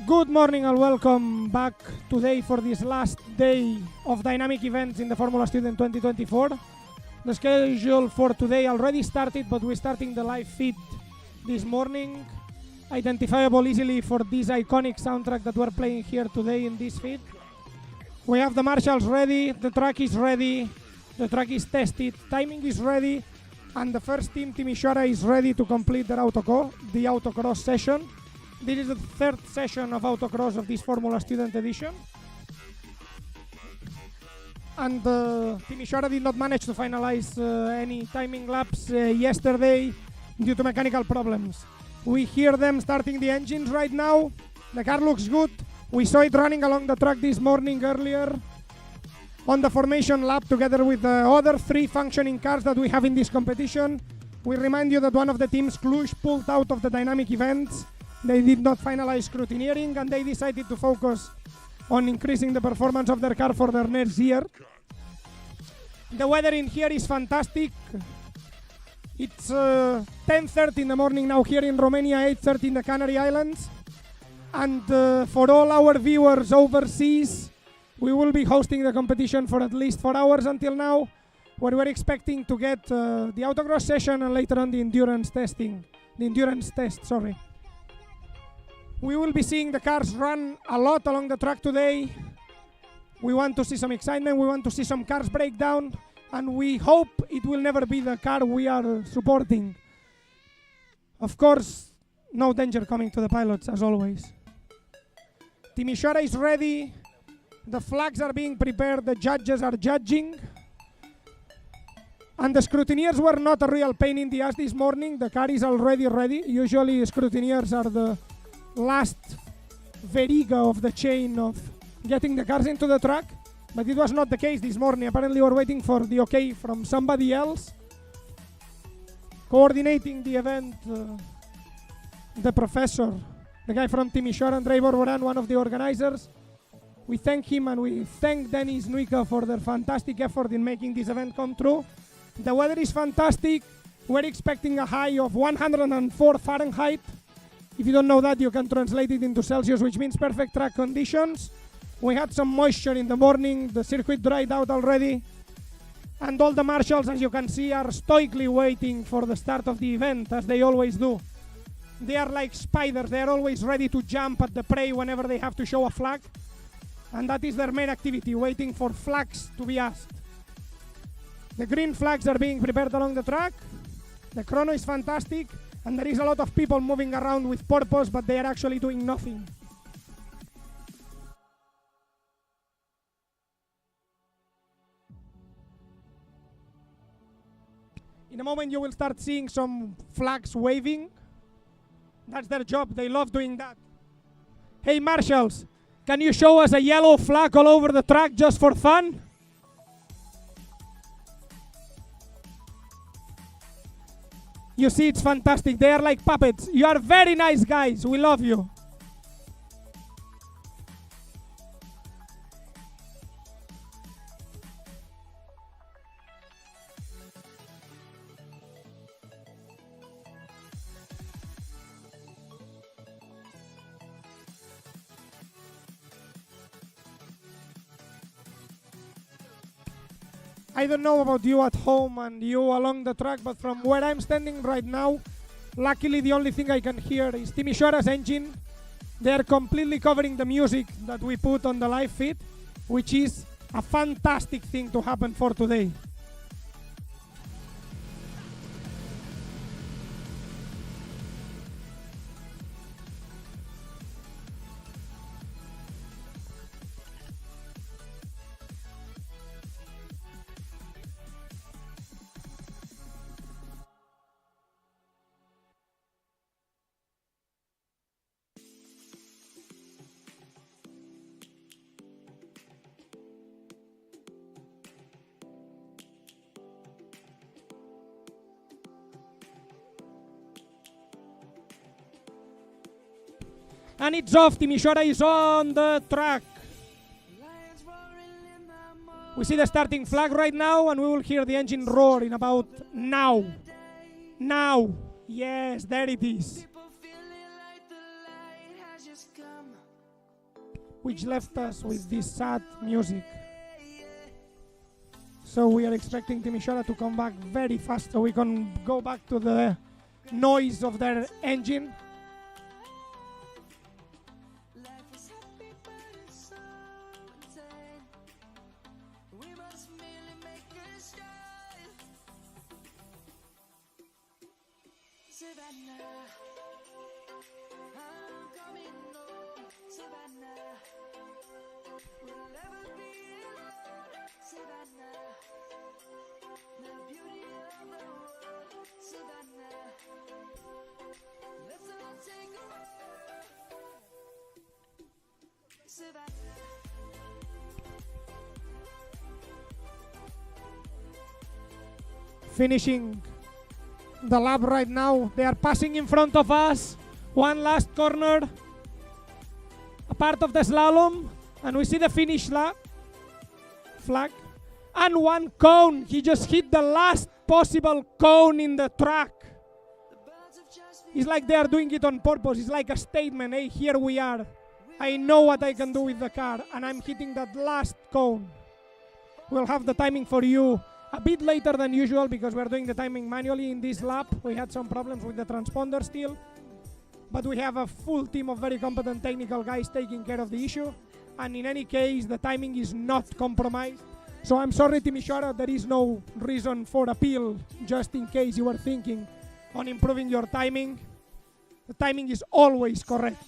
Good morning and welcome back today for this last day of dynamic events in the Formula Student 2024. The schedule for today already started, but we're starting the live feed this morning, identifiable easily for this iconic soundtrack that we're playing here today in this feed. We have the marshals ready, the track is ready, the track is tested, timing is ready, and the first team, Team Ishara, is ready to complete their the autocross session. This is the third session of autocross of this Formula Student edition. And Team Ishara did not manage to finalize any timing laps yesterday due to mechanical problems. We hear them starting the engines right now. The car looks good. We saw it running along the track this morning earlier on the formation lap together with the other three functioning cars that we have in this competition. We remind you that one of the teams, Cluj, pulled out of the dynamic events. They did not finalize scrutineering and they decided to focus on increasing the performance of their car for their next year. The weather in here is fantastic. It's 10:30 in the morning now here in Romania, 8:30 in the Canary Islands. And for all our viewers overseas, we will be hosting the competition for at least 4 hours until now, where we're expecting to get the autocross session and later on the endurance test, sorry. We will be seeing the cars run a lot along the track today. We want to see some excitement, we want to see some cars break down, and we hope it will never be the car we are supporting. Of course, no danger coming to the pilots, as always. Team Ishara is ready, the flags are being prepared, the judges are judging. And the scrutineers were not a real pain in the ass this morning, the car is already ready. Usually scrutineers are the last veriga of the chain of getting the cars into the track, but it was not the case this morning. Apparently we're waiting for the okay from somebody else. Coordinating the event, the professor, the guy from Team Ishara, Andrei Borboran, one of the organizers. We thank him and we thank Denis Nuika for their fantastic effort in making this event come true. The weather is fantastic. We're expecting a high of 104 Fahrenheit. If you don't know that, you can translate it into Celsius, which means perfect track conditions. We had some moisture in the morning, the circuit dried out already, and all the marshals, as you can see, are stoically waiting for the start of the event, as they always do. They are like spiders, they are always ready to jump at the prey whenever they have to show a flag, and that is their main activity, waiting for flags to be asked. The green flags are being prepared along the track, the chrono is fantastic, and there is a lot of people moving around with purpose, but they are actually doing nothing. In a moment you will start seeing some flags waving. That's their job, they love doing that. Hey marshals, can you show us a yellow flag all over the track just for fun? You see, it's fantastic. They are like puppets. You are very nice guys. We love you. I don't know about you at home and you along the track, but from where I'm standing right now, luckily the only thing I can hear is Team Ishara's engine. They are completely covering the music that we put on the live feed, which is a fantastic thing to happen for today. And it's off. Team Ishara is on the track. We see the starting flag right now, and we will hear the engine roar in about now. Now. Yes, there it is. which left us with this sad music. So we are expecting Timisoara to come back very fast so we can go back to the noise of their engine. Finishing the lap right now. They are passing in front of us. One last corner, a part of the slalom, and we see the finish flag. And one cone. He just hit the last possible cone in the track. It's like they are doing it on purpose. It's like a statement. Hey, here we are. I know what I can do with the car, and I'm hitting that last cone. We'll have the timing for you a bit later than usual because we're doing the timing manually in this lap. We had some problems with the transponder still, but we have a full team of very competent technical guys taking care of the issue, and in any case the timing is not compromised. So I'm sorry, Timisoara, there is no reason for appeal, just in case you were thinking on improving your timing. The timing is always correct.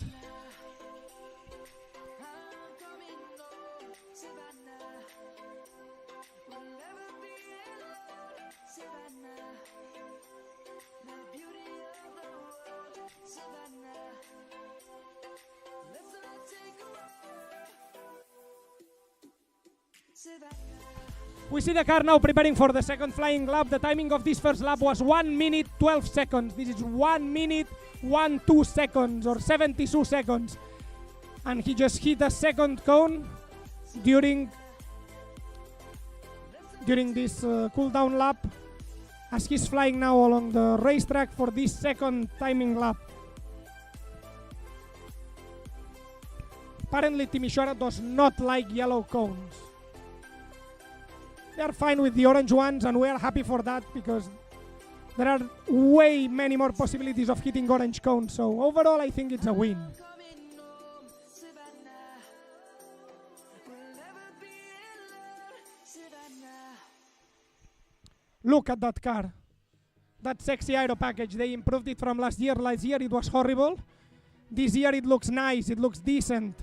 We see the car now preparing for the second flying lap. The timing of this first lap was 1 minute 12 seconds. This is 1 minute 12 seconds or 72 seconds. And he just hit a second cone during this cool down lap as he's flying now along the racetrack for this second timing lap. Apparently Timisoara does not like yellow cones. They are fine with the orange ones, and we are happy for that because there are way many more possibilities of hitting orange cones. So overall, I think it's a win. Look at that car. That sexy aero package. They improved it from last year. Last year it was horrible. This year it looks nice. It looks decent.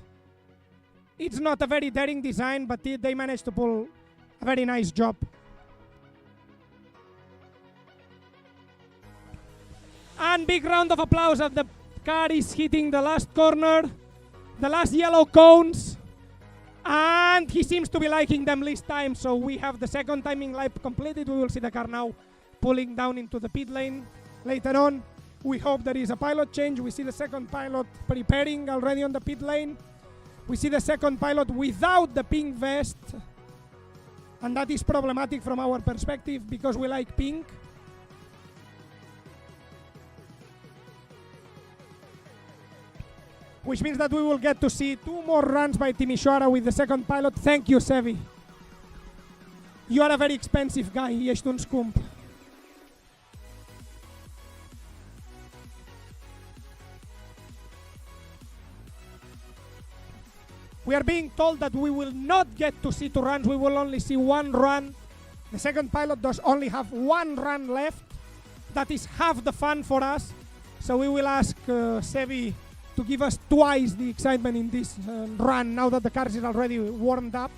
It's not a very daring design, but they managed to pull a very nice job. And big round of applause as the car is hitting the last corner, the last yellow cones, and he seems to be liking them this time. So we have the second timing lap completed. We will see the car now pulling down into the pit lane later on. We hope there is a pilot change. We see the second pilot preparing already on the pit lane. We see the second pilot without the pink vest. And that is problematic from our perspective because we like pink. Which means that we will get to see 2 more runs by Timisoara with the second pilot. Thank you, Sevi. You are a very expensive guy, ești un scump. We are being told that we will not get to see 2 runs, we will only see 1 run. The second pilot does only have 1 run left. That is half the fun for us. So we will ask Sevi to give us twice the excitement in this run now that the car is already warmed up.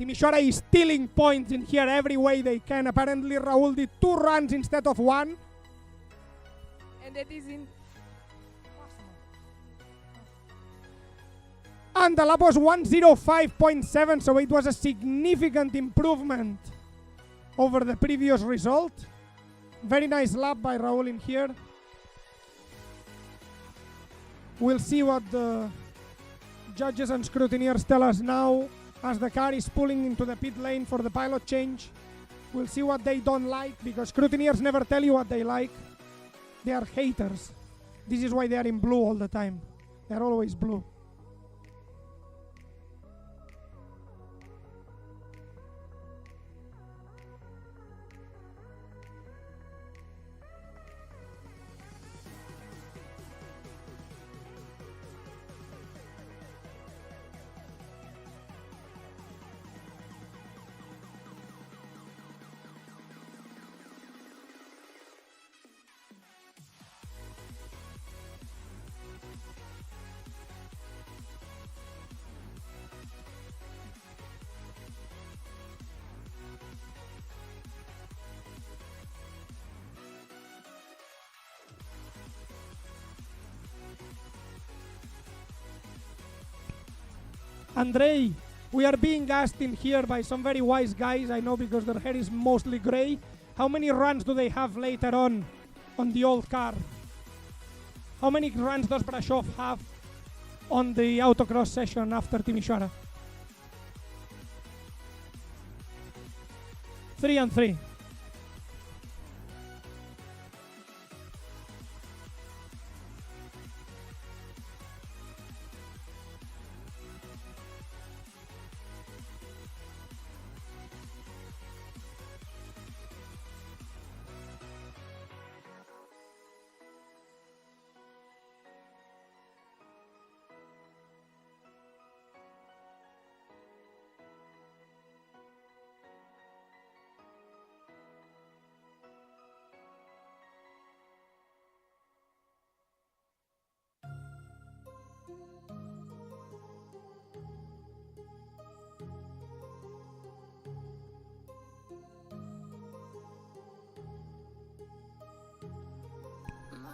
Timisoara is stealing points in here every way they can. Apparently Raul did 2 runs instead of 1. And that is And the lap was 1:05.7, so it was a significant improvement over the previous result. Very nice lap by Raul in here. We'll see what the judges and scrutineers tell us now as the car is pulling into the pit lane for the pilot change. We'll see what they don't like, because scrutineers never tell you what they like. They are haters. This is why they are in blue all the time. They're always blue. Andrei, we are being asked in here by some very wise guys, I know, because their hair is mostly grey. How many runs do they have later on the old car? How many runs does Brasov have on the autocross session after Timișoara? 3 and 3.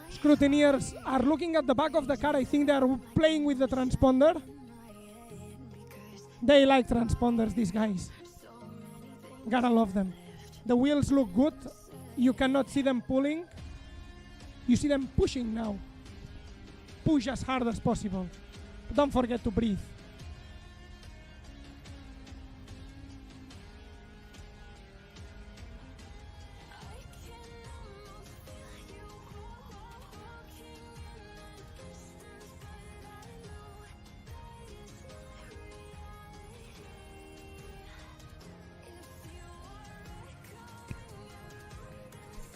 Scrutineers are looking at the back of the car. I think they are playing with the transponder. They like transponders, these guys. Gotta love them. The wheels look good. You cannot see them pulling. You see them pushing now. Push as hard as possible. But don't forget to breathe.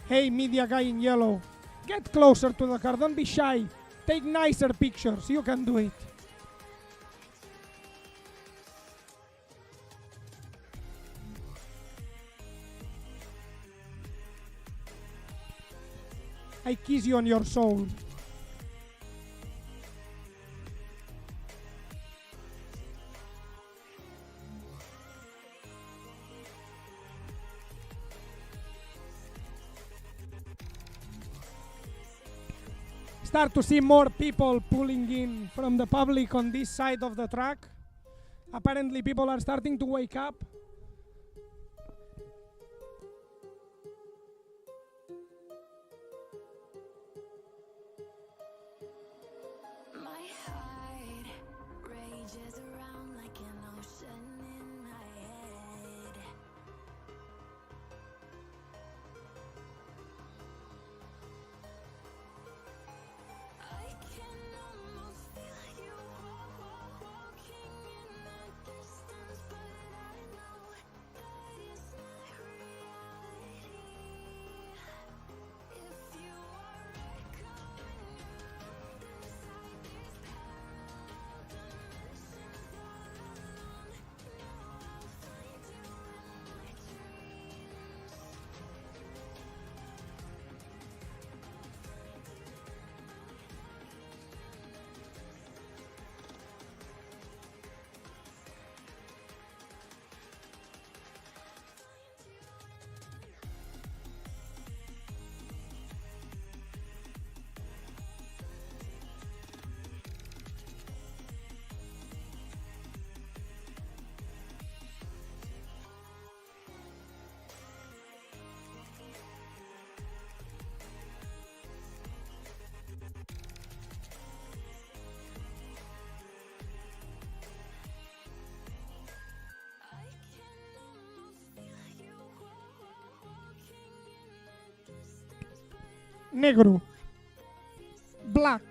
Hey, media guy in yellow, get closer to the car, don't be shy. Take nicer pictures, you can do it. I kiss you on your soul. Start to see more people pulling in from the public on this side of the track. Apparently people are starting to wake up. My heart rages around like an ocean in my head. I can almost feel you walking in the distance, but I know negro, black.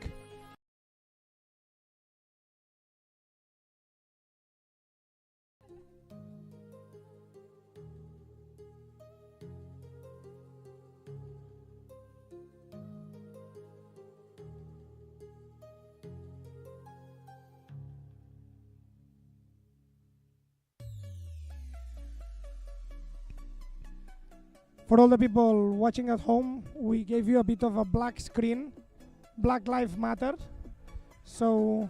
For all the people watching at home, we gave you a bit of a black screen, Black Lives Matter. So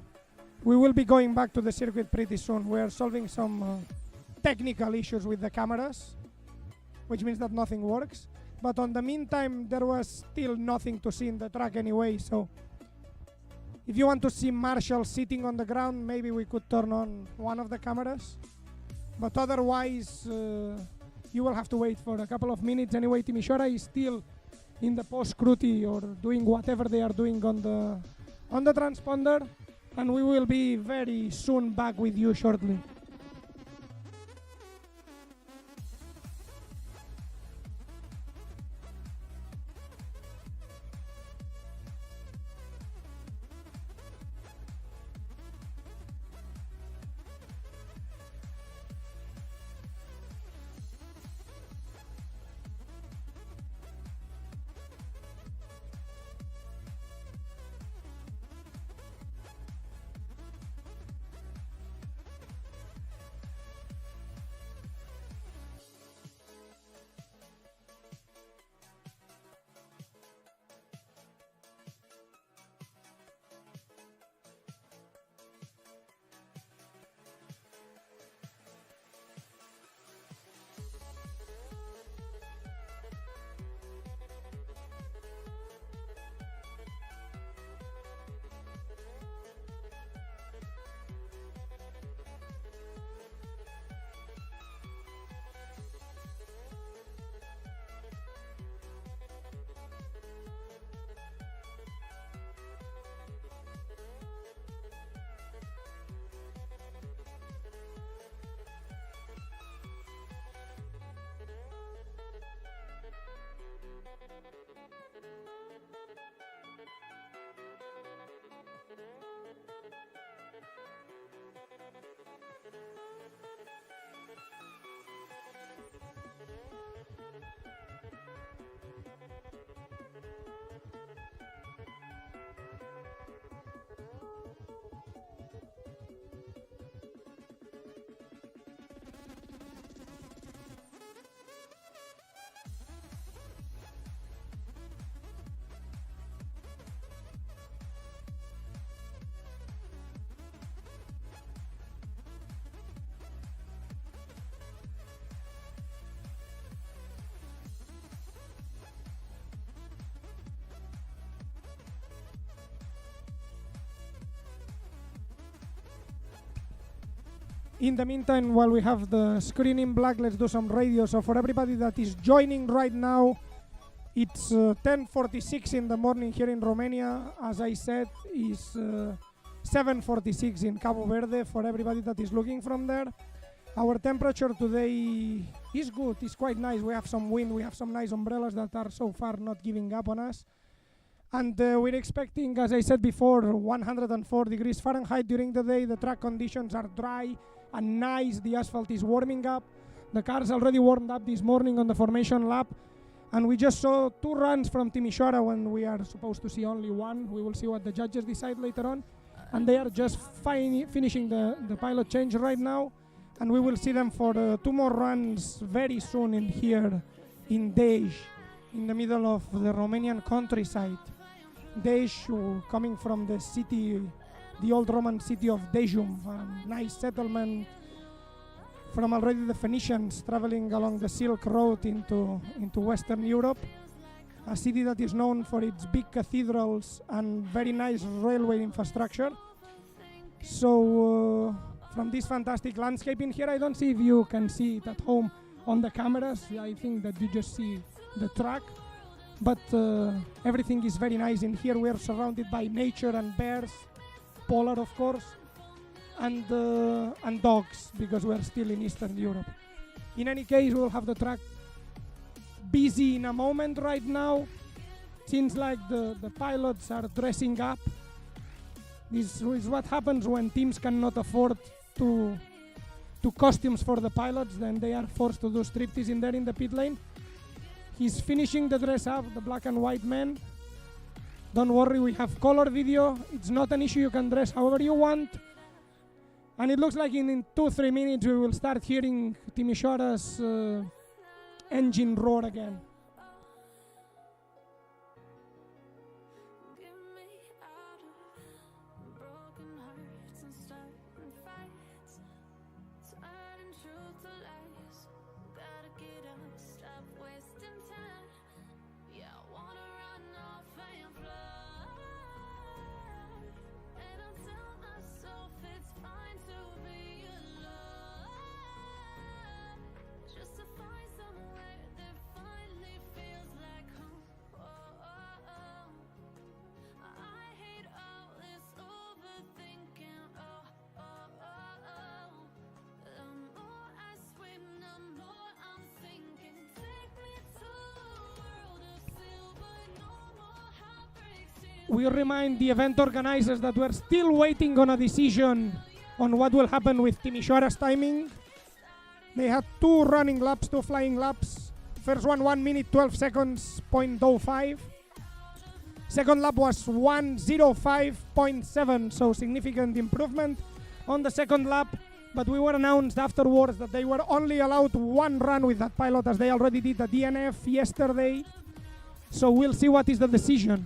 we will be going back to the circuit pretty soon. We are solving some technical issues with the cameras, which means that nothing works. But on the meantime, there was still nothing to see in the track anyway. So if you want to see Marshall sitting on the ground, maybe we could turn on one of the cameras. But otherwise, you will have to wait for a couple of minutes. Anyway, Timișoara is still in the post-scruti or doing whatever they are doing on the transponder, and we will be very soon back with you shortly. In the meantime, while we have the screen in black, let's do some radio. So for everybody that is joining right now, it's 10:46 in the morning here in Romania. As I said, it's 7:46 in Cabo Verde for everybody that is looking from there. Our temperature today is good, it's quite nice. We have some wind, we have some nice umbrellas that are so far not giving up on us. And we're expecting, as I said before, 104 degrees Fahrenheit during the day. The track conditions are dry and nice. The asphalt is warming up. The cars already warmed up this morning on the formation lap. And we just saw 2 runs from Timișoara when we are supposed to see only 1. We will see what the judges decide later on. And they are just finishing the pilot change right now. And we will see them for 2 more runs very soon in here in Dej, in the middle of the Romanian countryside. Dej, coming from the city, the old Roman city of Dejum, a nice settlement from already the Phoenicians traveling along the Silk Road into Western Europe. A city that is known for its big cathedrals and very nice railway infrastructure. So from this fantastic landscape in here, I don't see if you can see it at home on the cameras. I think that you just see the track. But everything is very nice in here. We are surrounded by nature and bears, polar of course, and dogs, because we are still in Eastern Europe. In any case, we will have the track busy in a moment right now. seems like the pilots are dressing up. This is what happens when teams cannot afford to costumes for the pilots, then they are forced to do striptease in there in the pit lane. He's finishing the dress up, the black and white man. Don't worry, we have color video. It's not an issue, you can dress however you want. And it looks like in 2-3 minutes we will start hearing Timișoara's engine roar again. We remind the event organizers that we're still waiting on a decision on what will happen with Timișoara's timing. They had 2 running laps, 2 flying laps. First one 1 minute 12 seconds, 0.05. Second lap was 1:05.7, so significant improvement on the second lap. But we were announced afterwards that they were only allowed 1 run with that pilot, as they already did the DNF yesterday. So we'll see what is the decision.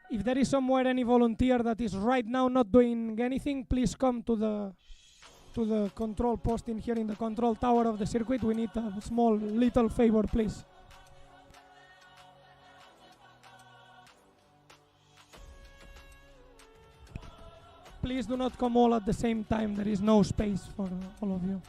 If there is somewhere any volunteer that is right now not doing anything, please come to the control post in here in the control tower of the circuit. We need a small little favor, please. Please do not come all at the same time. There is no space for all of you.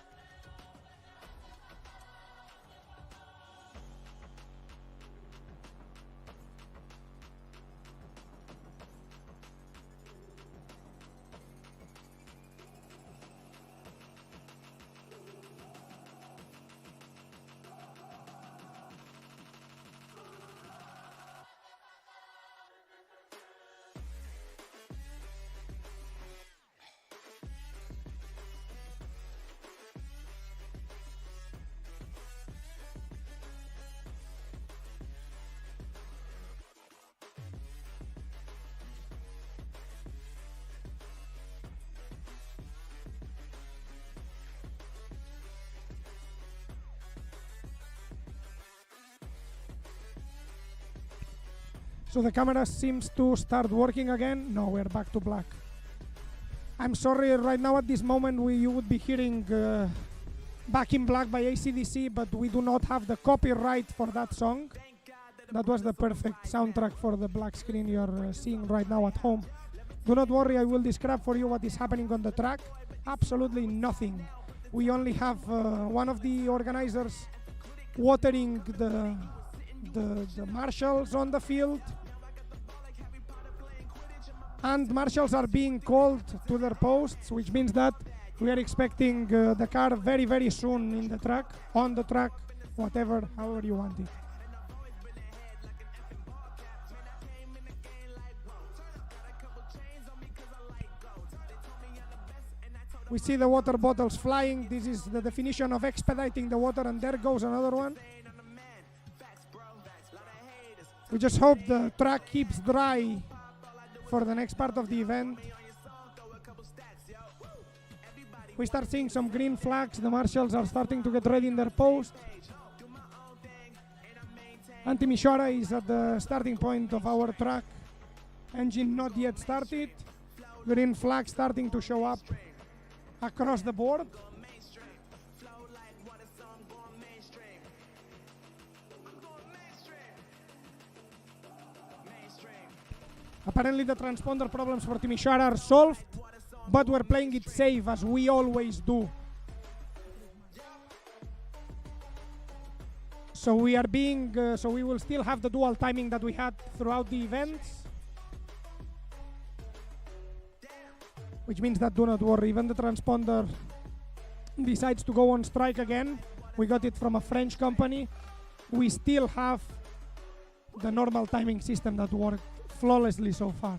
So the camera seems to start working again. No, we're back to black. I'm sorry, right now at this moment you would be hearing Back in Black by AC/DC, but we do not have the copyright for that song. That was the perfect soundtrack for the black screen you're seeing right now at home. Do not worry, I will describe for you what is happening on the track. Absolutely nothing. We only have one of the organizers watering the marshals on the field, and marshals are being called to their posts, which means that we are expecting the car very, very soon in the track, on the track, whatever, however you want it. We see the water bottles flying. This is the definition of expediting the water, and there goes another one. We just hope the track keeps dry for the next part of the event. We start seeing some green flags. The marshals are starting to get ready in their post. And Timișoara is at the starting point of our track. Engine not yet started. Green flag starting to show up across the board. Apparently the transponder problems for Timisoara are solved, but we're playing it safe as we always do. So we are being, so we will still have the dual timing that we had throughout the events. Which means that do not worry, even the transponder decides to go on strike again. We got it from a French company. We still have the normal timing system that worked flawlessly so far.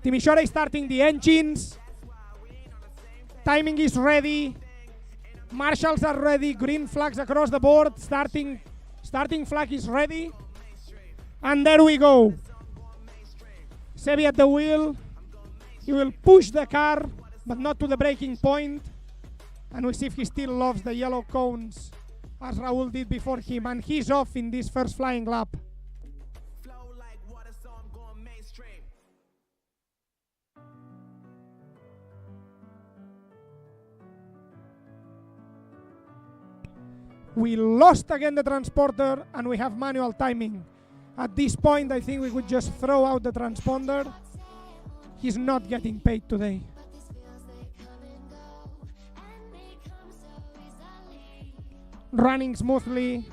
Timisoara is starting the engines. Timing is ready. Marshals are ready. Green flags across the board. Starting flag is ready. And there we go. Sebi at the wheel. He will push the car, but not to the braking point. And we see if he still loves the yellow cones, as Raul did before him. And he's off in this first flying lap. We lost again the transporter and we have manual timing. At this point, I think we could just throw out the transponder. He's not getting paid today. Running smoothly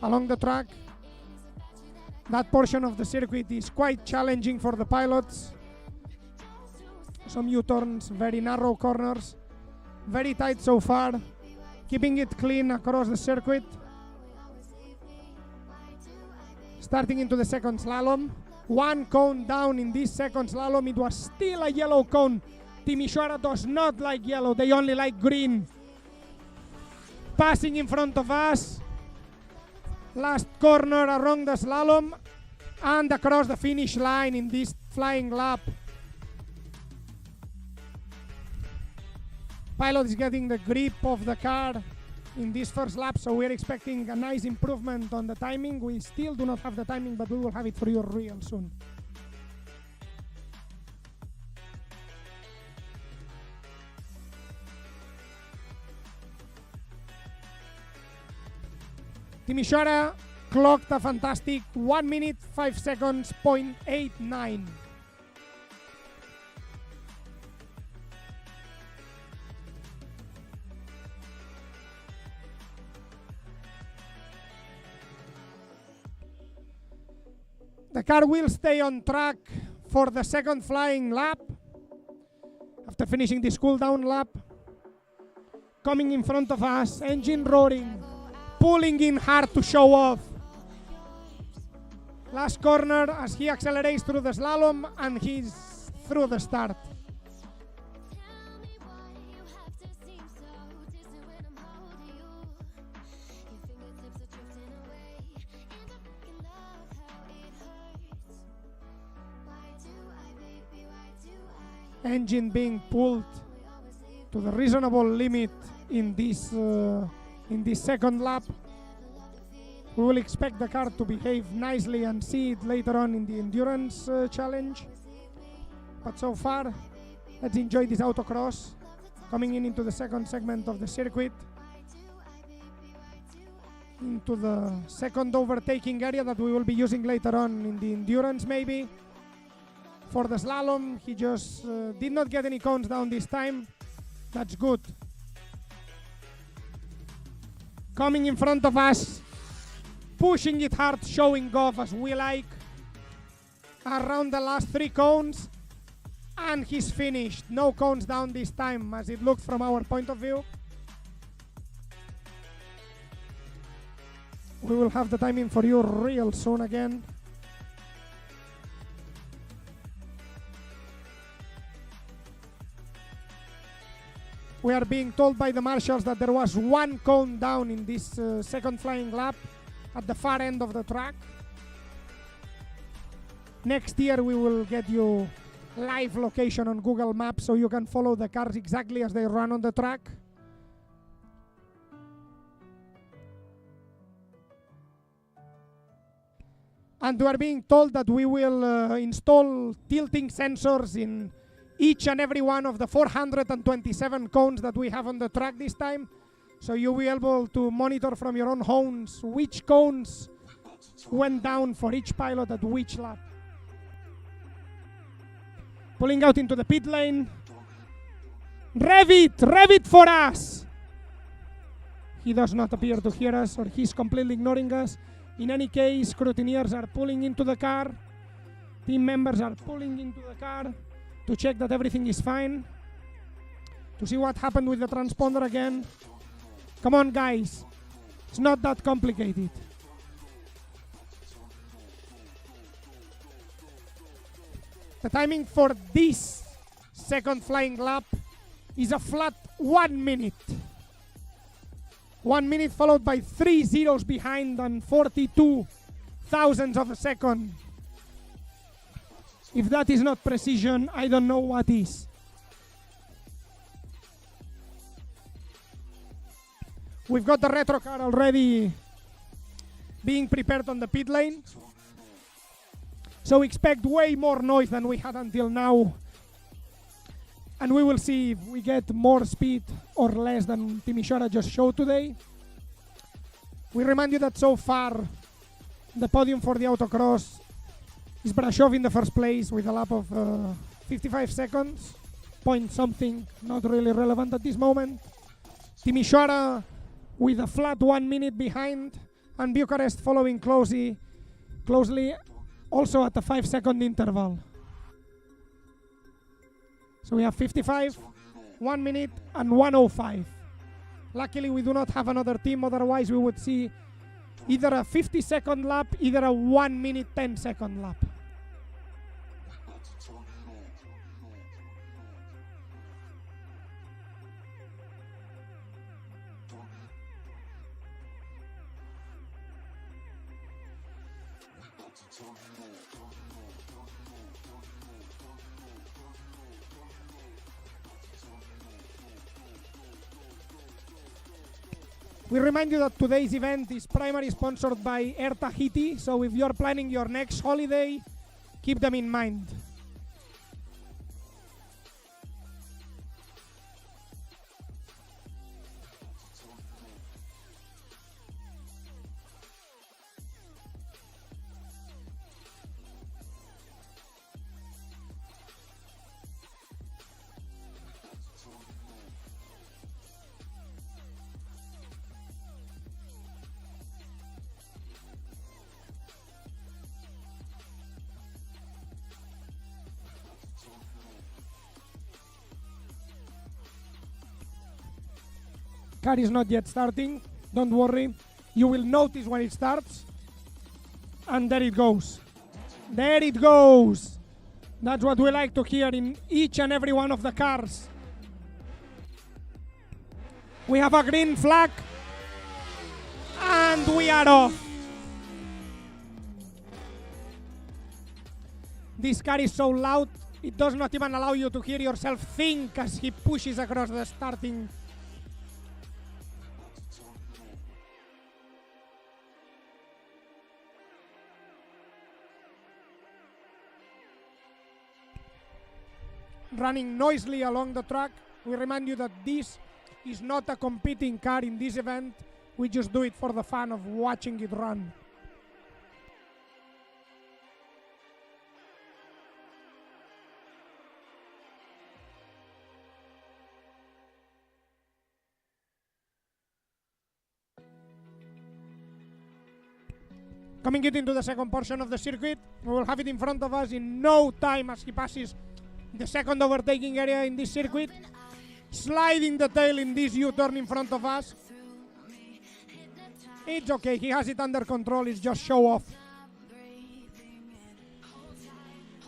along the track. That portion of the circuit is quite challenging for the pilots. Some U-turns, very narrow corners. Very tight so far. Keeping it clean across the circuit. Starting into the second slalom. One cone down in this second slalom. It was still a yellow cone. Timisoara does not like yellow. They only like green. Passing in front of us. Last corner around the slalom. And across the finish line in this flying lap. Pilot is getting the grip of the car in this first lap, so we're expecting a nice improvement on the timing. We still do not have the timing, but we will have it for you real soon. Timisoara clocked a fantastic 1 minute 5 seconds, 0.89. The car will stay on track for the second flying lap. After finishing this cool down lap. Coming in front of us, engine roaring, pulling in hard to show off. Last corner as he accelerates through the slalom and he's through the start. Engine being pulled to the reasonable limit in this second lap. We will expect the car to behave nicely and see it later on in the endurance challenge. But so far, let's enjoy this autocross. Coming into the second segment of the circuit. Into the second overtaking area that we will be using later on in the endurance maybe. For the slalom, he just did not get any cones down this time. That's good. Coming in front of us, pushing it hard, showing off as we like. Around the last 3 cones, and he's finished. No cones down this time, as it looked from our point of view. We will have the timing for you real soon again. We are being told by the marshals that there was one cone down in this second flying lap at the far end of the track. Next year we will get you live location on Google Maps so you can follow the cars exactly as they run on the track. And we are being told that we will install tilting sensors in each and every one of the 427 cones that we have on the track this time. So you'll be able to monitor from your own homes which cones went down for each pilot at which lap. Pulling out into the pit lane. Rev it for us! He does not appear to hear us, or he's completely ignoring us. In any case, scrutineers are pulling into the car. Team members are pulling into the car to check that everything is fine. To see what happened with the transponder again. Come on, guys. It's not that complicated. The timing for this second flying lap is a flat 1 minute. 1 minute followed by 3 zeros behind and 42 thousandths of a second. If that is not precision, I don't know what is. We've got the retro car already being prepared on the pit lane. So expect way more noise than we had until now. And we will see if we get more speed or less than Timisoara just showed today. We remind you that so far, the podium for the Autocross is Brashov in the first place with a lap of 55 seconds. Point something, not really relevant at this moment. Timisoara with a flat 1 minute behind, and Bucharest following closely, also at a 5-second interval. So we have 55, 1 minute, and 1:05. Luckily, we do not have another team, otherwise we would see either a 50-second lap, either a 1 minute, 10-second lap. We remind you that today's event is primarily sponsored by Air Tahiti, so if you're planning your next holiday, keep them in mind. Car is not yet starting, don't worry. You will notice when it starts. And there it goes. There it goes. That's what we like to hear in each and every one of the cars. We have a green flag. And we are off. This car is so loud, it does not even allow you to hear yourself think as he pushes across the starting. Running noisily along the track. We remind you that this is not a competing car in this event. We just do it for the fun of watching it run. Coming into the second portion of the circuit, we will have it in front of us in no time as he passes the second overtaking area in this circuit, sliding the tail in this U-turn in front of us. It's okay, he has it under control, it's just show off.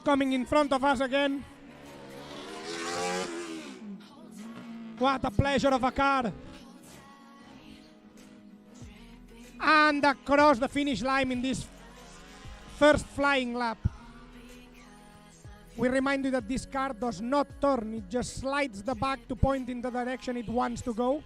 Coming in front of us again. What a pleasure of a car. And across the finish line in this first flying lap. We remind you that this car does not turn, it just slides the back to point in the direction it wants to go.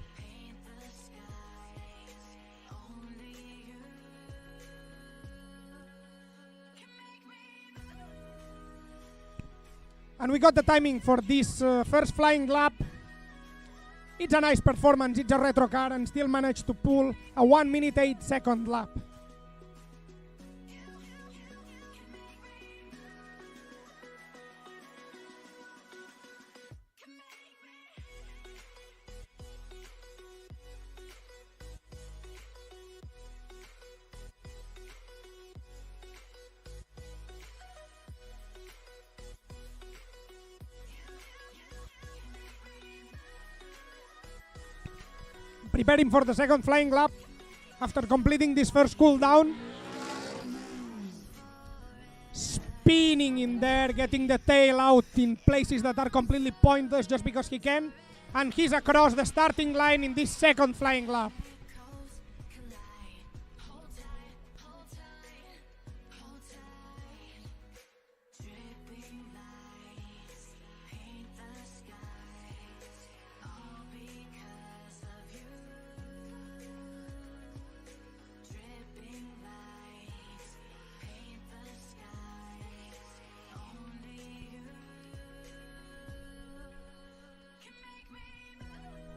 And we got the timing for this first flying lap. It's a nice performance, it's a retro car and still managed to pull a 1 minute 8 second lap. Preparing for the second flying lap after completing this first cool down. Spinning in there, getting the tail out in places that are completely pointless just because he can. And he's across the starting line in this second flying lap.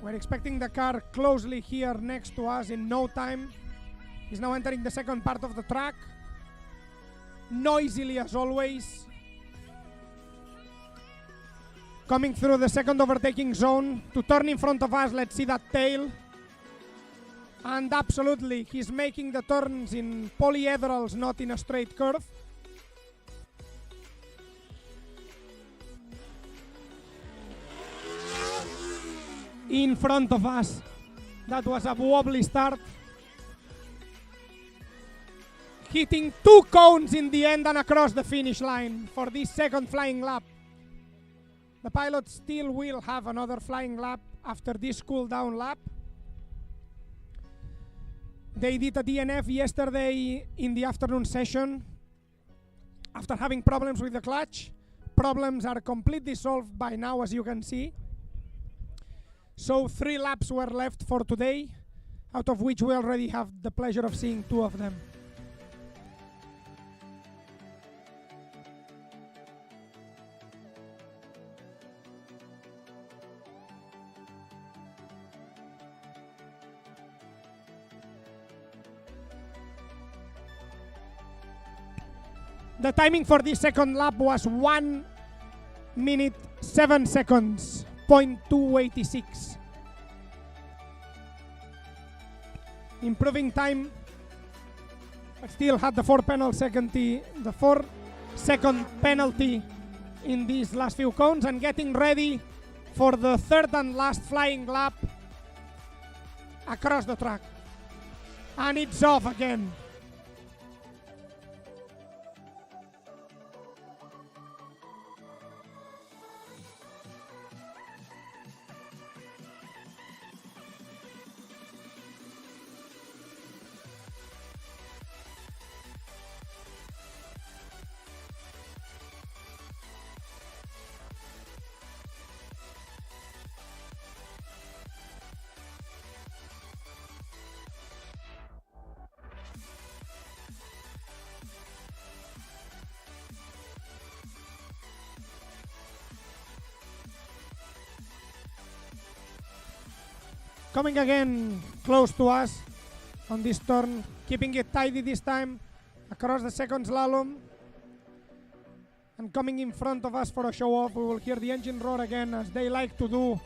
We're expecting the car closely here next to us in no time. He's now entering the second part of the track. Noisily as always. Coming through the second overtaking zone to turn in front of us. Let's see that tail. And absolutely, he's making the turns in polyhedrals, not in a straight curve. In front of us. That was a wobbly start. Hitting 2 cones in the end and across the finish line for this second flying lap. The pilot still will have another flying lap after this cool down lap. They did a DNF yesterday in the afternoon session after having problems with the clutch. Problems are completely solved by now, as you can see. So 3 laps were left for today, out of which we already have the pleasure of seeing 2 of them. The timing for this second lap was 1 minute 7 seconds. 0.286. Improving time, but still had the 4 second penalty in these last few cones, and getting ready for the third and last flying lap across the track. And it's off again. Coming again close to us on this turn, keeping it tidy this time across the second slalom. And coming in front of us for a show off, we will hear the engine roar again, as they like to do,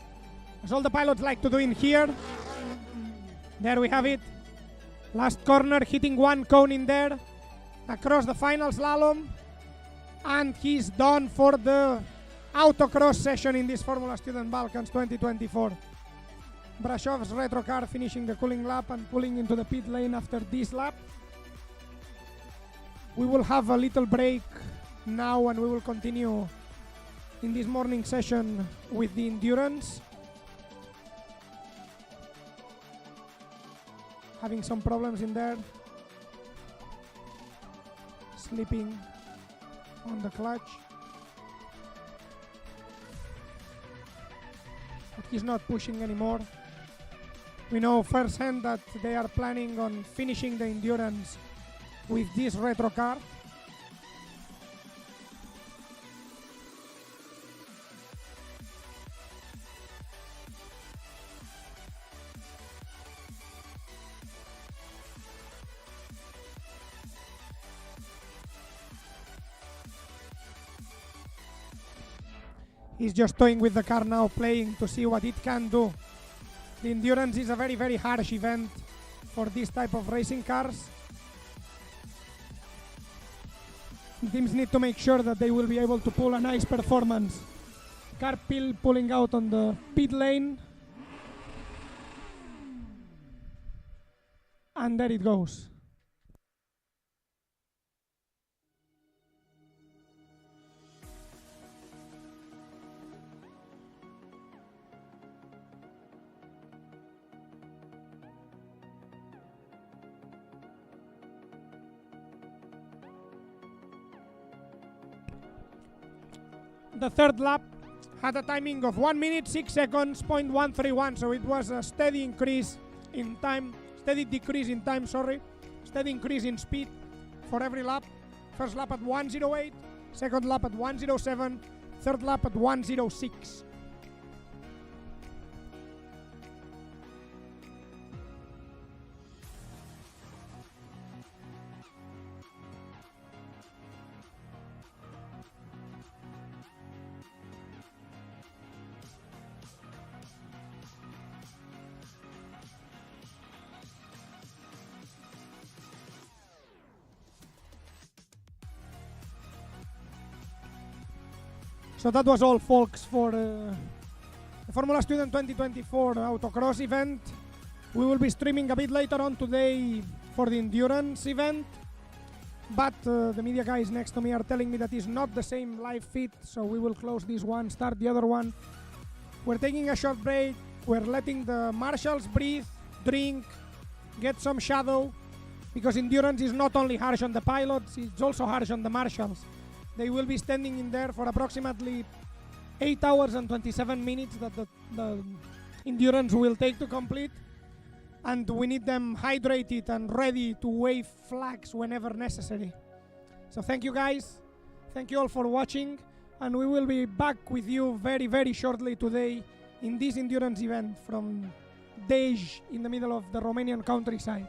as all the pilots like to do in here. There we have it. Last corner, hitting 1 cone in there, across the final slalom. And he's done for the Autocross session in this Formula Student Balkans 2024. Brashov's retro car finishing the cooling lap and pulling into the pit lane after this lap. We will have a little break now and we will continue in this morning session with the endurance. having some problems in there. Slipping on the clutch. But he's not pushing anymore. We know firsthand that they are planning on finishing the endurance with this retro car. He's just toying with the car now, playing to see what it can do. The endurance is a very, very harsh event for this type of racing cars. Teams need to make sure that they will be able to pull a nice performance. Car pulling out on the pit lane. And there it goes. The third lap had a timing of 1 minute 6 seconds, 0.131, so it was a steady increase in time, steady decrease in time, steady increase in speed for every lap. First lap at 1:08, second lap at 1:07, third lap at 1:06. So that was all, folks, for the Formula Student 2024 Autocross event. We will be streaming a bit later on today for the endurance event, but the media guys next to me are telling me that it's not the same live feed, so we will close this one, start the other one. We're taking a short break. We're letting the marshals breathe, drink, get some shadow, because endurance is not only harsh on the pilots, it's also harsh on the marshals. They will be standing in there for approximately 8 hours and 27 minutes that the endurance will take to complete. And we need them hydrated and ready to wave flags whenever necessary. So thank you guys. Thank you all for watching. And we will be back with you very, very shortly today in this endurance event from Dej in the middle of the Romanian countryside.